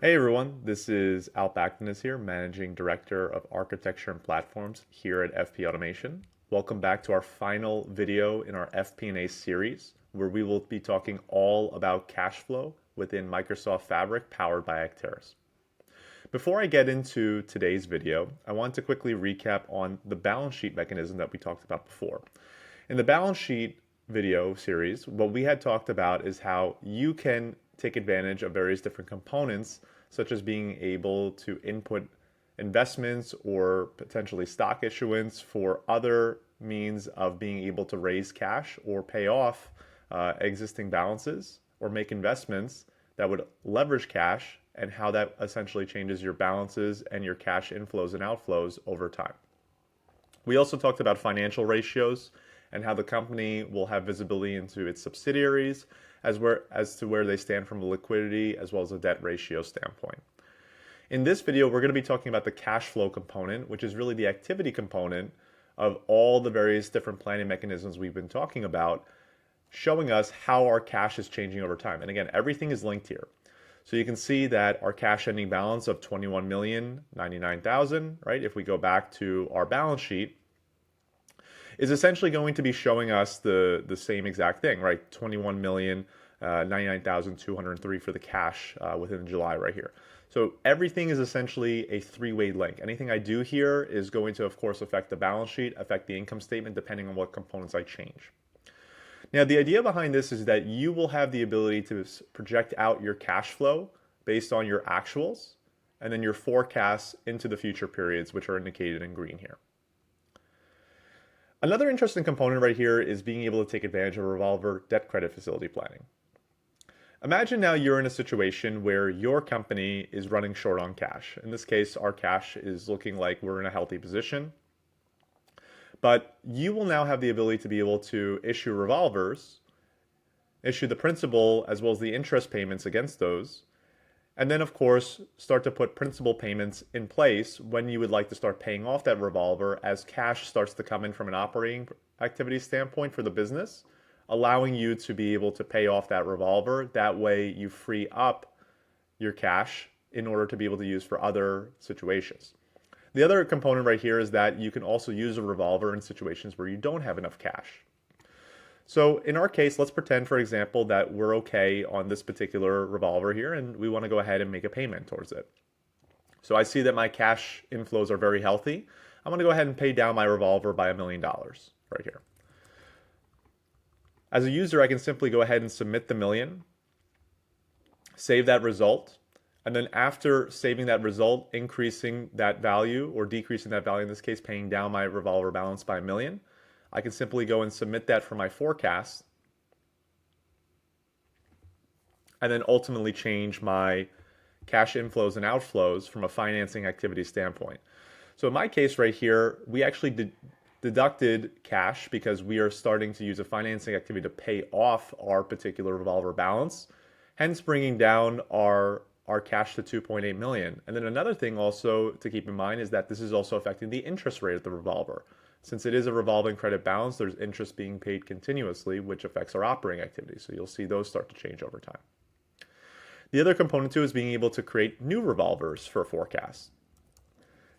Hey everyone, this is Alp Actinus here, Managing Director of Architecture and Platforms here at FP Automation. Welcome back to our final video in our FP&A series, where we will be talking all about cash flow within Microsoft Fabric powered by Acterys. Before I get into today's video, I want to quickly recap on the balance sheet mechanism that we talked about before. In the balance sheet video series, what we had talked about is how you can take advantage of various different components, such as being able to input investments or potentially stock issuance for other means of being able to raise cash or pay off existing balances or make investments that would leverage cash, and how that essentially changes your balances and your cash inflows and outflows over time. We also talked about financial ratios and how the company will have visibility into its subsidiaries as to where they stand from a liquidity as well as a debt ratio standpoint. In this video, we're going to be talking about the cash flow component, which is really the activity component of all the various different planning mechanisms we've been talking about, showing us how our cash is changing over time. And again, everything is linked here. So you can see that our cash ending balance of 21,099,000, right? If we go back to our balance sheet, is essentially going to be showing us the same exact thing, right? 21,099,203 for the cash within July right here. So everything is essentially a three-way link. Anything I do here is going to, of course, affect the balance sheet, affect the income statement, depending on what components I change. Now, the idea behind this is that you will have the ability to project out your cash flow based on your actuals and then your forecasts into the future periods, which are indicated in green here. Another interesting component right here is being able to take advantage of revolver debt credit facility planning. Imagine now you're in a situation where your company is running short on cash. In this case, our cash is looking like we're in a healthy position. But you will now have the ability to be able to issue revolvers, issue the principal as well as the interest payments against those, and then of course start to put principal payments in place when you would like to start paying off that revolver as cash starts to come in from an operating activity standpoint for the business, allowing you to be able to pay off that revolver. That way you free up your cash in order to be able to use for other situations. The other component right here is that you can also use a revolver in situations where you don't have enough cash. So in our case, let's pretend, for example, that we're okay on this particular revolver here and we want to go ahead and make a payment towards it. So I see that my cash inflows are very healthy. I'm going to go ahead and pay down my revolver by $1 million right here. As a user, I can simply go ahead and submit the million, save that result, and then after saving that result, increasing that value or decreasing that value, in this case, paying down my revolver balance by $1 million, I can simply go and submit that for my forecast and then ultimately change my cash inflows and outflows from a financing activity standpoint. So in my case right here, we actually deducted cash because we are starting to use a financing activity to pay off our particular revolver balance, hence bringing down our cash to 2.8 million. And then another thing also to keep in mind is that this is also affecting the interest rate of the revolver. Since it is a revolving credit balance, there's interest being paid continuously, which affects our operating activity. So you'll see those start to change over time. The other component too is being able to create new revolvers for forecasts.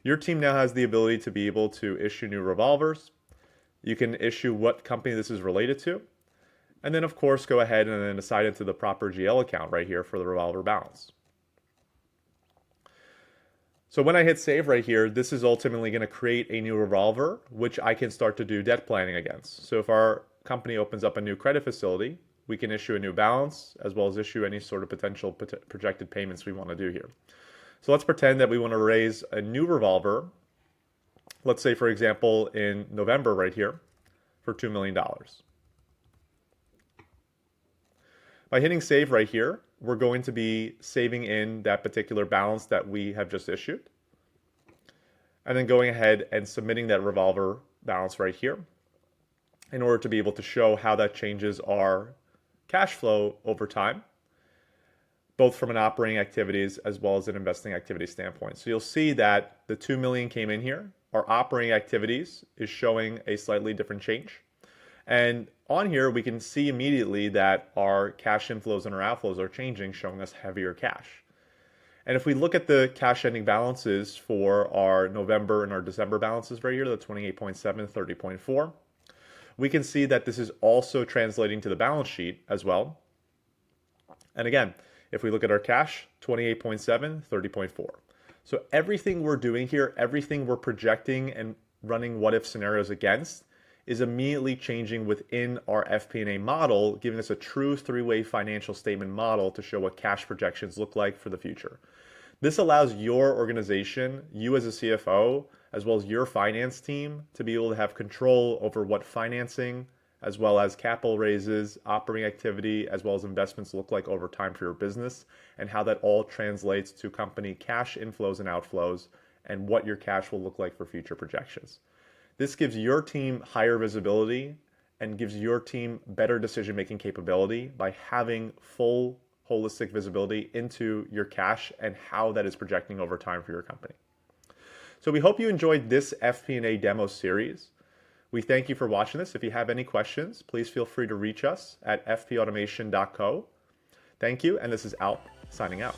Your team now has the ability to be able to issue new revolvers. You can issue what company this is related to. And then of course, go ahead and then assign it to the proper GL account right here for the revolver balance. So when I hit save right here, this is ultimately going to create a new revolver, which I can start to do debt planning against. So if our company opens up a new credit facility, we can issue a new balance as well as issue any sort of potential projected payments we want to do here. So let's pretend that we want to raise a new revolver. Let's say, for example, in November right here for $2 million. By hitting save right here, we're going to be saving in that particular balance that we have just issued. And then going ahead and submitting that revolver balance right here in order to be able to show how that changes our cash flow over time, both from an operating activities as well as an investing activity standpoint. So you'll see that the 2 million came in here. Our operating activities is showing a slightly different change. And on here, we can see immediately that our cash inflows and our outflows are changing, showing us heavier cash. And if we look at the cash ending balances for our November and our December balances right here, the 28.7, 30.4, we can see that this is also translating to the balance sheet as well. And again, if we look at our cash, 28.7, 30.4. So everything we're doing here, everything we're projecting and running what if scenarios against is immediately changing within our FP&A model, giving us a true three-way financial statement model to show what cash projections look like for the future. This allows your organization, you as a CFO, as well as your finance team, to be able to have control over what financing, as well as capital raises, operating activity, as well as investments look like over time for your business, and how that all translates to company cash inflows and outflows, and what your cash will look like for future projections. This gives your team higher visibility and gives your team better decision-making capability by having full holistic visibility into your cash and how that is projecting over time for your company. So we hope you enjoyed this FP&A demo series. We thank you for watching this. If you have any questions, please feel free to reach us at fpautomation.co. Thank you, and this is Alp signing out.